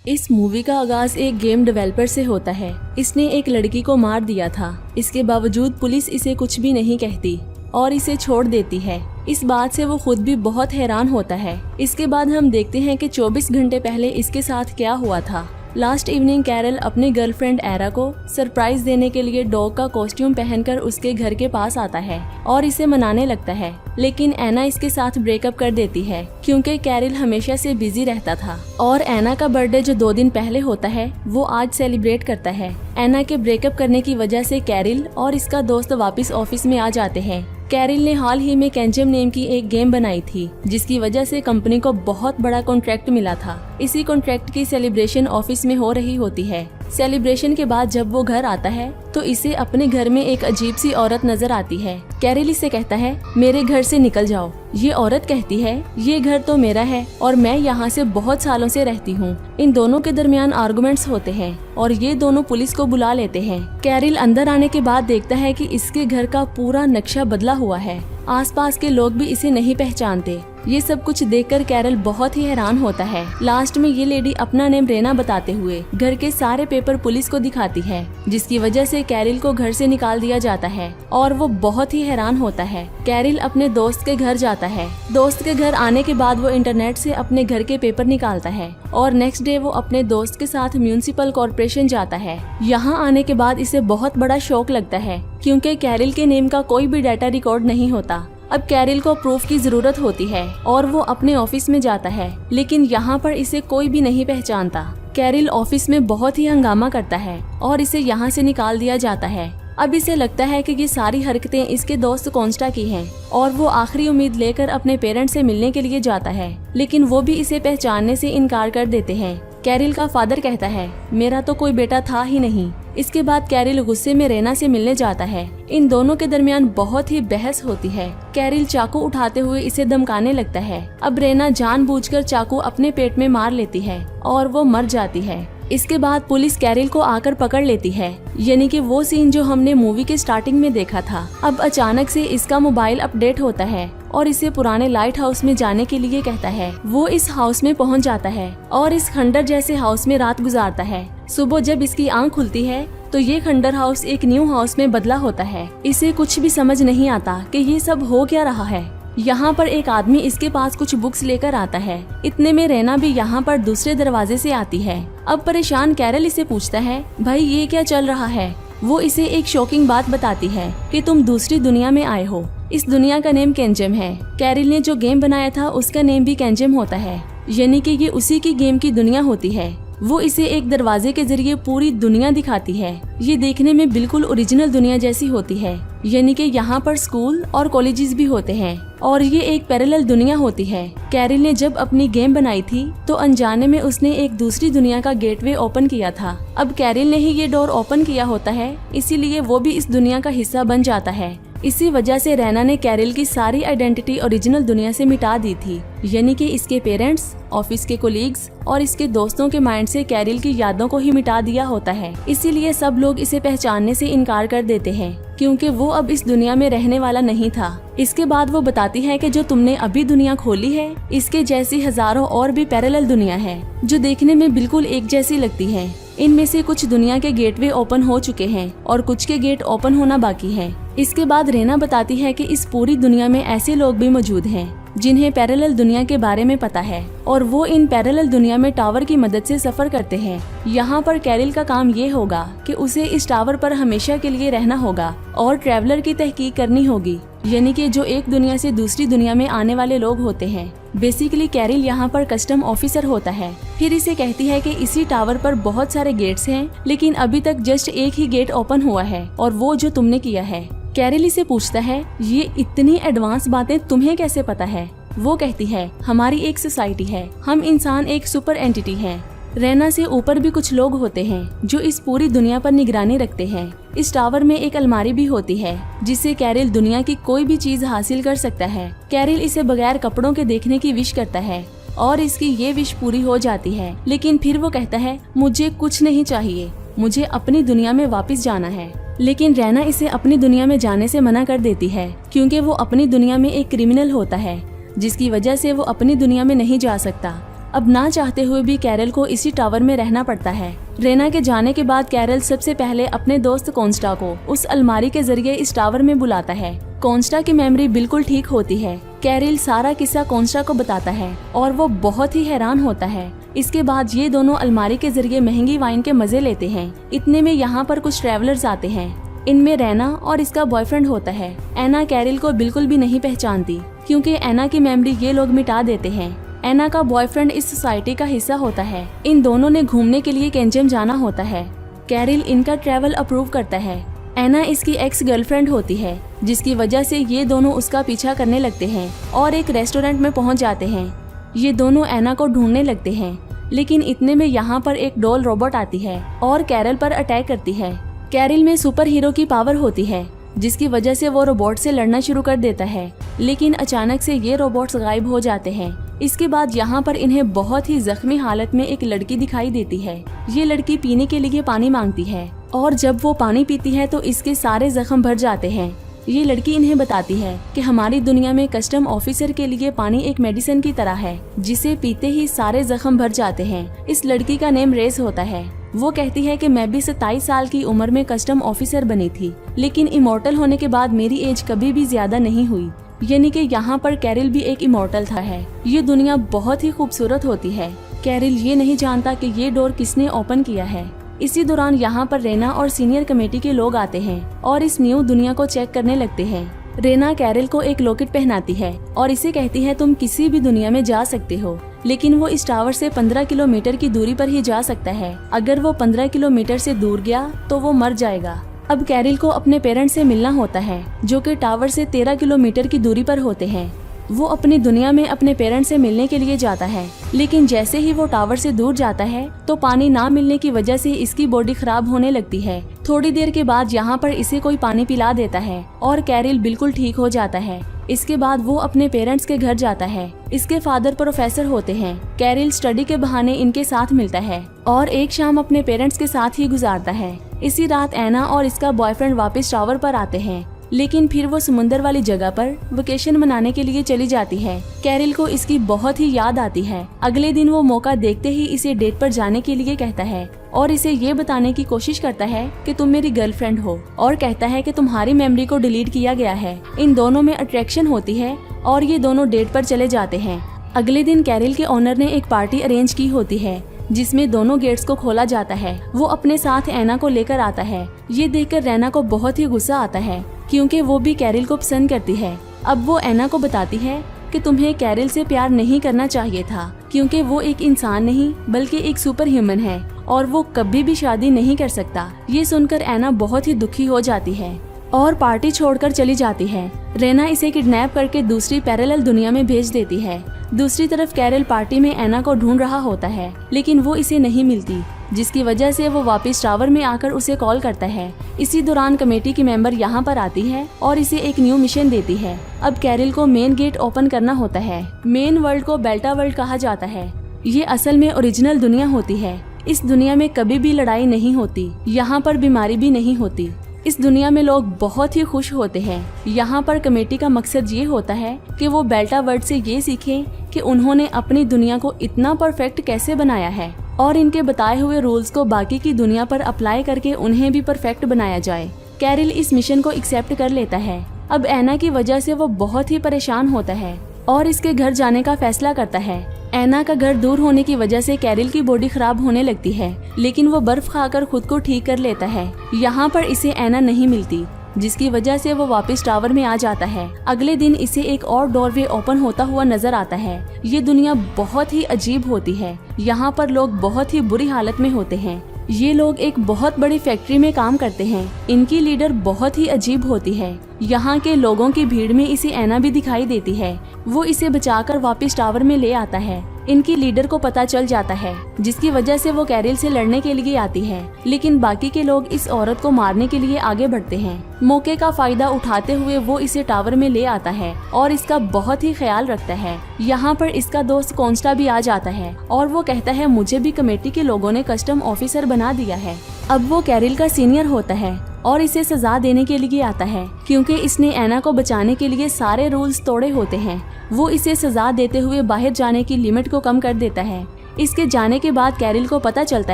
इस मूवी का आगाज एक गेम डेवलपर से होता है। इसने एक लड़की को मार दिया था। इसके बावजूद पुलिस इसे कुछ भी नहीं कहती और इसे छोड़ देती है। इस बात से वो खुद भी बहुत हैरान होता है। इसके बाद हम देखते हैं कि 24 घंटे पहले इसके साथ क्या हुआ था। लास्ट इवनिंग कैरल अपनी गर्लफ्रेंड एरा को सरप्राइज देने के लिए डॉग का कॉस्ट्यूम पहनकर उसके घर के पास आता है और इसे मनाने लगता है, लेकिन एना इसके साथ ब्रेकअप कर देती है क्योंकि कैरल हमेशा से बिजी रहता था और एना का बर्थडे जो 2 दिन पहले होता है वो आज सेलिब्रेट करता है। एना के ब्रेकअप करने की वजह से कैरल और इसका दोस्त वापस ऑफिस में आ जाते हैं। कैरल ने हाल ही में केंजम नेम की एक गेम बनाई थी जिसकी वजह से कंपनी को बहुत बड़ा कॉन्ट्रैक्ट मिला था। इसी कॉन्ट्रैक्ट की सेलिब्रेशन ऑफिस में हो रही होती है। सेलिब्रेशन के बाद जब वो घर आता है तो इसे अपने घर में एक अजीब सी औरत नजर आती है। कैरल इसे कहता है मेरे घर से निकल जाओ। ये औरत कहती है ये घर तो मेरा है और मैं यहाँ से बहुत सालों से रहती हूँ। इन दोनों के दरमियान आर्गुमेंट्स होते हैं और ये दोनों पुलिस को बुला लेते हैं। कैरल अंदर आने के बाद देखता है कि इसके घर का पूरा नक्शा बदला हुआ है। आसपास के लोग भी इसे नहीं पहचानते। ये सब कुछ देखकर कैरल बहुत ही हैरान होता है। लास्ट में ये लेडी अपना नेम रेना बताते हुए घर के सारे पेपर पुलिस को दिखाती है, जिसकी वजह से कैरल को घर से निकाल दिया जाता है और वो बहुत ही हैरान होता है। कैरल अपने दोस्त के घर जाता है। दोस्त के घर आने के बाद वो इंटरनेट से अपने घर के पेपर निकालता है और नेक्स्ट डे वो अपने दोस्त के साथ म्यूनिसिपल कॉर्पोरेशन जाता है। यहाँ आने के बाद इसे बहुत बड़ा शौक लगता है क्योंकि कैरल के नेम का कोई भी डाटा रिकॉर्ड नहीं होता। अब कैरल को प्रूफ की जरूरत होती है और वो अपने ऑफिस में जाता है, लेकिन यहाँ पर इसे कोई भी नहीं पहचानता। कैरल ऑफिस में बहुत ही हंगामा करता है और इसे यहाँ से निकाल दिया जाता है। अब इसे लगता है कि ये सारी हरकतें इसके दोस्त कॉन्स्टा की हैं और वो आखिरी उम्मीद लेकर अपने पेरेंट्स से मिलने के लिए जाता है, लेकिन वो भी इसे पहचानने से इनकार कर देते हैं। कैरल का फादर कहता है मेरा तो कोई बेटा था ही नहीं। इसके बाद कैरल गुस्से में रेना से मिलने जाता है। इन दोनों के दरमियान बहुत ही बहस होती है। कैरल चाकू उठाते हुए इसे धमकाने लगता है। अब रेना जानबूझकर चाकू अपने पेट में मार लेती है और वो मर जाती है। इसके बाद पुलिस कैरल को आकर पकड़ लेती है, यानी कि वो सीन जो हमने मूवी के स्टार्टिंग में देखा था। अब अचानक से इसका मोबाइल अपडेट होता है और इसे पुराने लाइट हाउस में जाने के लिए कहता है। वो इस हाउस में पहुंच जाता है और इस खंडर जैसे हाउस में रात गुजारता है। सुबह जब इसकी आंख खुलती है तो ये खंडर हाउस एक न्यू हाउस में बदला होता है। इसे कुछ भी समझ नहीं आता कि ये सब हो क्या रहा है। यहाँ पर एक आदमी इसके पास कुछ बुक्स लेकर आता है। इतने में रेना भी यहाँ पर दूसरे दरवाजे से आती है। अब परेशान कैरल इसे पूछता है भाई ये क्या चल रहा है। वो इसे एक शॉकिंग बात बताती है कि तुम दूसरी दुनिया में आए हो। इस दुनिया का नेम केंजम है। कैरल ने जो गेम बनाया था उसका नेम भी केंजम होता है, यानी कि ये उसी की गेम की दुनिया होती है। वो इसे एक दरवाजे के जरिए पूरी दुनिया दिखाती है। ये देखने में बिल्कुल ओरिजिनल दुनिया जैसी होती है, यानी कि यहाँ पर स्कूल और कॉलेजेस भी होते हैं और ये एक पैरेलल दुनिया होती है। कैरल ने जब अपनी गेम बनाई थी तो अनजाने में उसने एक दूसरी दुनिया का गेटवे ओपन किया था। अब कैरल ने ही ये डोर ओपन किया होता है, इसीलिए वो भी इस दुनिया का हिस्सा बन जाता है। इसी वजह से रेना ने कैरल की सारी आइडेंटिटी ओरिजिनल दुनिया से मिटा दी थी, यानी कि इसके पेरेंट्स, ऑफिस के कोलीग्स और इसके दोस्तों के माइंड से कैरल की यादों को ही मिटा दिया होता है। इसीलिए सब लोग इसे पहचानने से इनकार कर देते हैं क्योंकि वो अब इस दुनिया में रहने वाला नहीं था। इसके बाद वो बताती है कि जो तुमने अभी दुनिया खोली है इसके जैसी हजारों और भी पैरेलल दुनिया है जो देखने में बिल्कुल एक जैसी लगती है। इनमें से कुछ दुनिया के गेटवे ओपन हो चुके हैं और कुछ के गेट ओपन होना बाकी है। इसके बाद रेना बताती है कि इस पूरी दुनिया में ऐसे लोग भी मौजूद हैं जिन्हें पैरेलल दुनिया के बारे में पता है और वो इन पैरेलल दुनिया में टावर की मदद से सफर करते हैं। यहाँ पर कैरल का काम ये होगा कि उसे इस टावर पर हमेशा के लिए रहना होगा और ट्रैवलर की तहकीक करनी होगी, यानी कि जो एक दुनिया से दूसरी दुनिया में आने वाले लोग होते हैं। बेसिकली कैरल यहाँ पर कस्टम ऑफिसर होता है। फिर इसे कहती है कि इसी टावर पर बहुत सारे गेट्स हैं, लेकिन अभी तक जस्ट एक ही गेट ओपन हुआ है और वो जो तुमने किया है। कैरल इसे पूछता है ये इतनी एडवांस बातें तुम्हें कैसे पता है। वो कहती है हमारी एक सोसाइटी है, हम इंसान एक सुपर एंटिटी हैं। रेना से ऊपर भी कुछ लोग होते हैं जो इस पूरी दुनिया पर निगरानी रखते हैं। इस टावर में एक अलमारी भी होती है जिससे कैरल दुनिया की कोई भी चीज हासिल कर सकता है। कैरल इसे बगैर कपड़ों के देखने की विश करता है और इसकी ये विश पूरी हो जाती है, लेकिन फिर वो कहता है मुझे कुछ नहीं चाहिए, मुझे अपनी दुनिया में वापस जाना है। लेकिन रेना इसे अपनी दुनिया में जाने से मना कर देती है क्योंकि वो अपनी दुनिया में एक क्रिमिनल होता है, जिसकी वजह से वो अपनी दुनिया में नहीं जा सकता। अब ना चाहते हुए भी कैरल को इसी टावर में रहना पड़ता है। रेना के जाने के बाद कैरल सबसे पहले अपने दोस्त कॉन्स्टा को उस अलमारी के जरिए इस टावर में बुलाता है। कॉन्स्टा की मेमोरी बिल्कुल ठीक होती है। कैरल सारा किस्सा कॉन्स्टा को बताता है और वो बहुत ही हैरान होता है। इसके बाद ये दोनों अलमारी के जरिए महंगी वाइन के मजे लेते हैं। इतने में यहाँ पर कुछ ट्रैवलर्स आते हैं। इनमें रैना और इसका बॉयफ्रेंड होता है। एना कैरल को बिल्कुल भी नहीं पहचानती क्योंकि एना की मेमोरी ये लोग मिटा देते हैं। एना का बॉयफ्रेंड इस सोसाइटी का हिस्सा होता है। इन दोनों ने घूमने के लिए केंजम जाना होता है। कैरल इनका ट्रैवल अप्रूव करता है। एना इसकी एक्स गर्लफ्रेंड होती है, जिसकी वजह से ये दोनों उसका पीछा करने लगते हैं और एक रेस्टोरेंट में पहुंच जाते हैं। ये दोनों एना को ढूंढने लगते हैं, लेकिन इतने में यहाँ पर एक डॉल रोबोट आती है और कैरल पर अटैक करती है। कैरल में सुपर हीरो की पावर होती है, जिसकी वजह से वो रोबोट से लड़ना शुरू कर देता है, लेकिन अचानक से ये रोबोट्स गायब हो जाते हैं। इसके बाद यहाँ पर इन्हें बहुत ही जख्मी हालत में एक लड़की दिखाई देती है। ये लड़की पीने के लिए पानी मांगती है और जब वो पानी पीती है तो इसके सारे जख्म भर जाते हैं। ये लड़की इन्हें बताती है कि हमारी दुनिया में कस्टम ऑफिसर के लिए पानी एक मेडिसिन की तरह है, जिसे पीते ही सारे जख्म भर जाते हैं। इस लड़की का नेम रेस होता है। वो कहती है कि मैं भी 27 साल की उम्र में कस्टम ऑफिसर बनी थी, लेकिन इमॉर्टल होने के बाद मेरी एज कभी भी ज्यादा नहीं हुई। यानी कि यहाँ पर कैरल भी एक इमॉर्टल था है। ये दुनिया बहुत ही खूबसूरत होती है। कैरल ये नहीं जानता कि ये डोर किसने ओपन किया है। इसी दौरान यहाँ पर रेना और सीनियर कमेटी के लोग आते हैं और इस न्यू दुनिया को चेक करने लगते हैं। रेना कैरल को एक लॉकेट पहनाती है और इसे कहती है तुम किसी भी दुनिया में जा सकते हो, लेकिन वो इस टावर से 15 किलोमीटर की दूरी पर ही जा सकता है। अगर वो 15 किलोमीटर से दूर गया तो वो मर जाएगा। अब कैरल को अपने पेरेंट्स से मिलना होता है, जो कि टावर से 13 किलोमीटर की दूरी पर होते हैं। वो अपनी दुनिया में अपने पेरेंट्स से मिलने के लिए जाता है, लेकिन जैसे ही वो टावर से दूर जाता है तो पानी ना मिलने की वजह से इसकी बॉडी खराब होने लगती है। थोड़ी देर के बाद यहाँ पर इसे कोई पानी पिला देता है और कैरल बिल्कुल ठीक हो जाता है। इसके बाद वो अपने पेरेंट्स के घर जाता है। इसके फादर प्रोफेसर होते हैं। कैरल स्टडी के बहाने इनके साथ मिलता है और एक शाम अपने पेरेंट्स के साथ ही गुजारता है। इसी रात एना और इसका बॉयफ्रेंड वापस टावर पर आते हैं, लेकिन फिर वो समुंदर वाली जगह पर वेकेशन मनाने के लिए चली जाती है। कैरल को इसकी बहुत ही याद आती है। अगले दिन वो मौका देखते ही इसे डेट पर जाने के लिए कहता है और इसे ये बताने की कोशिश करता है कि तुम मेरी गर्लफ्रेंड हो, और कहता है कि तुम्हारी मेमोरी को डिलीट किया गया है। इन दोनों में अट्रैक्शन होती है और ये दोनों डेट पर चले जाते हैं। अगले दिन कैरल के ओनर ने एक पार्टी अरेंज की होती है, जिसमें दोनों गेट्स को खोला जाता है। वो अपने साथ एना को लेकर आता है। ये देखकर रैना को बहुत ही गुस्सा आता है, क्योंकि वो भी कैरल को पसंद करती है। अब वो एना को बताती है कि तुम्हें कैरल से प्यार नहीं करना चाहिए था, क्योंकि वो एक इंसान नहीं बल्कि एक सुपर ह्यूमन है और वो कभी भी शादी नहीं कर सकता। ये सुनकर एना बहुत ही दुखी हो जाती है और पार्टी छोड़कर चली जाती है। रेना इसे किडनैप करके दूसरी पैरेलल दुनिया में भेज देती है। दूसरी तरफ कैरल पार्टी में एना को ढूंढ रहा होता है, लेकिन वो इसे नहीं मिलती, जिसकी वजह से वो वापस टावर में आकर उसे कॉल करता है। इसी दौरान कमेटी की मेंबर यहाँ पर आती है और इसे एक न्यू मिशन देती है। अब कैरल को मेन गेट ओपन करना होता है। मेन वर्ल्ड को बेल्टा वर्ल्ड कहा जाता है। ये असल में ओरिजिनल दुनिया होती है। इस दुनिया में कभी भी लड़ाई नहीं होती, यहाँ पर बीमारी भी नहीं होती। इस दुनिया में लोग बहुत ही खुश होते हैं। यहाँ पर कमेटी का मकसद ये होता है कि वो बेल्टा वर्ल्ड से ये सीखें कि उन्होंने अपनी दुनिया को इतना परफेक्ट कैसे बनाया है और इनके बताए हुए रूल्स को बाकी की दुनिया पर अप्लाई करके उन्हें भी परफेक्ट बनाया जाए। कैरल इस मिशन को एक्सेप्ट कर लेता है। अब एना की वजह से वो बहुत ही परेशान होता है और इसके घर जाने का फैसला करता है। एना का घर दूर होने की वजह से कैरल की बॉडी खराब होने लगती है, लेकिन वो बर्फ खाकर खुद को ठीक कर लेता है। यहाँ पर इसे एना नहीं मिलती, जिसकी वजह से वो वापस टावर में आ जाता है। अगले दिन इसे एक और डोरवे ओपन होता हुआ नजर आता है। ये दुनिया बहुत ही अजीब होती है। यहाँ पर लोग बहुत ही बुरी हालत में होते हैं। ये लोग एक बहुत बड़ी फैक्ट्री में काम करते हैं। इनकी लीडर बहुत ही अजीब होती है। यहाँ के लोगों की भीड़ में इसे एना भी दिखाई देती है। वो इसे बचाकर वापस टावर में ले आता है। इनकी लीडर को पता चल जाता है, जिसकी वजह से वो कैरल से लड़ने के लिए आती है, लेकिन बाकी के लोग इस औरत को मारने के लिए आगे बढ़ते हैं। मौके का फायदा उठाते हुए वो इसे टावर में ले आता है और इसका बहुत ही ख्याल रखता है। यहाँ पर इसका दोस्त कॉन्स्टा भी आ जाता है और वो कहता है मुझे भी कमेटी के लोगों ने कस्टम ऑफिसर बना दिया है। अब वो कैरल का सीनियर होता है और इसे सजा देने के लिए आता है क्योंकि इसने एना को बचाने के लिए सारे रूल्स तोड़े होते हैं। वो इसे सजा देते हुए बाहर जाने की लिमिट को कम कर देता है। इसके जाने के बाद कैरिल को पता चलता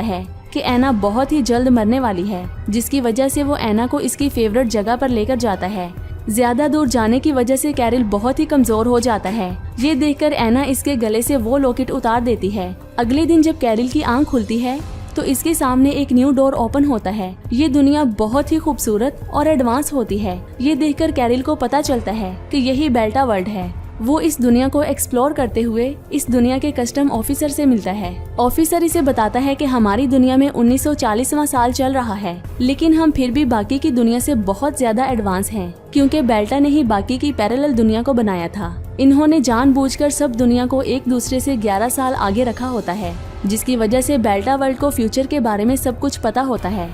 है कि एना बहुत ही जल्द मरने वाली है, जिसकी वजह से वो एना को इसकी फेवरेट जगह पर लेकर जाता है। ज्यादा दूर जाने की वजह से कैरिल बहुत ही कमजोर हो जाता है। ये देखकर एना इसके गले से वो लॉकेट उतार देती है। अगले दिन जब कैरिल की आंख खुलती है तो इसके सामने एक न्यू डोर ओपन होता है। ये दुनिया बहुत ही खूबसूरत और एडवांस होती है। ये देखकर कैरिल को पता चलता है कि यही बेल्टा वर्ल्ड है। वो इस दुनिया को एक्सप्लोर करते हुए इस दुनिया के कस्टम ऑफिसर से मिलता है। ऑफिसर इसे बताता है कि हमारी दुनिया में 1940वां साल चल रहा है, लेकिन हम फिर भी बाकी की दुनिया से बहुत ज्यादा एडवांस हैं, क्योंकि बेल्टा ने ही बाकी की पैरेलल दुनिया को बनाया था। इन्होंने जानबूझकर सब दुनिया को एक दूसरे से 11 साल आगे रखा होता है, जिसकी वजह से बेल्टा वर्ल्ड को फ्यूचर के बारे में सब कुछ पता होता है।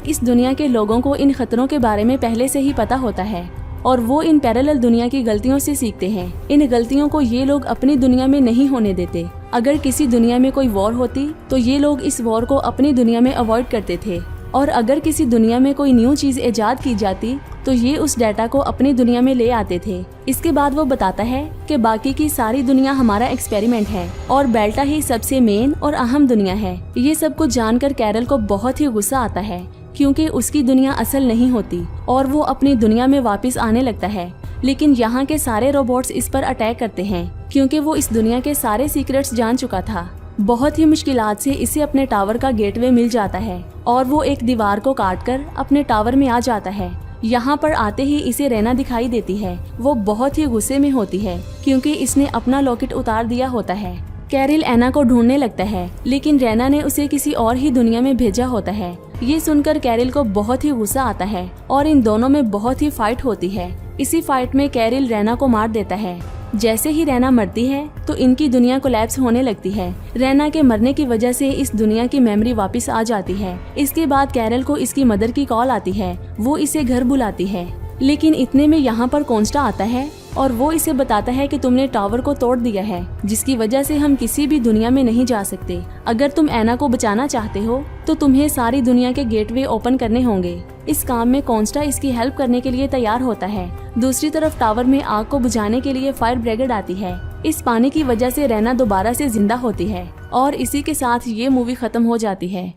इस दुनिया के लोगों को इन खतरों के बारे में पहले से ही पता होता है और वो इन पैरेलल दुनिया की गलतियों से सीखते हैं। इन गलतियों को ये लोग अपनी दुनिया में नहीं होने देते। अगर किसी दुनिया में कोई वॉर होती तो ये लोग इस वॉर को अपनी दुनिया में अवॉइड करते थे, और अगर किसी दुनिया में कोई न्यू चीज इजाद की जाती तो ये उस डाटा को अपनी दुनिया में ले आते थे। इसके बाद वो बताता है कि बाकी की सारी दुनिया हमारा एक्सपेरिमेंट है और बेल्टा ही सबसे मेन और अहम दुनिया है। ये सब कुछ जानकर कैरल को बहुत ही गुस्सा आता है, क्योंकि उसकी दुनिया असल नहीं होती और वो अपनी दुनिया में वापस आने लगता है। लेकिन यहाँ के सारे रोबोट्स इस पर अटैक करते हैं, क्योंकि वो इस दुनिया के सारे सीक्रेट्स जान चुका था। बहुत ही मुश्किलात से इसे अपने टावर का गेटवे मिल जाता है और वो एक दीवार को काटकर अपने टावर में आ जाता है। यहाँ पर आते ही इसे रैना दिखाई देती है। वो बहुत ही गुस्से में होती है क्योंकि इसने अपना लॉकेट उतार दिया होता है। कैरिल एना को ढूंढने लगता है, लेकिन रैना ने उसे किसी और ही दुनिया में भेजा होता है। ये सुनकर कैरिल को बहुत ही गुस्सा आता है और इन दोनों में बहुत ही फाइट होती है। इसी फाइट में कैरिल रैना को मार देता है। जैसे ही रैना मरती है तो इनकी दुनिया कोलैप्स होने लगती है। रैना के मरने की वजह से इस दुनिया की मेमोरी वापस आ जाती है। इसके बाद कैरल को इसकी मदर की कॉल आती है। वो इसे घर बुलाती है, लेकिन इतने में यहाँ पर कॉन्स्टा आता है और वो इसे बताता है कि तुमने टावर को तोड़ दिया है, जिसकी वजह से हम किसी भी दुनिया में नहीं जा सकते। अगर तुम एना को बचाना चाहते हो तो तुम्हें सारी दुनिया के गेटवे ओपन करने होंगे। इस काम में कॉन्स्टा इसकी हेल्प करने के लिए तैयार होता है। दूसरी तरफ टावर में आग को बुझाने के लिए फायर ब्रिगेड आती है। इस पानी की वजह से रैना दोबारा से जिंदा होती है और इसी के साथ ये मूवी खत्म हो जाती है।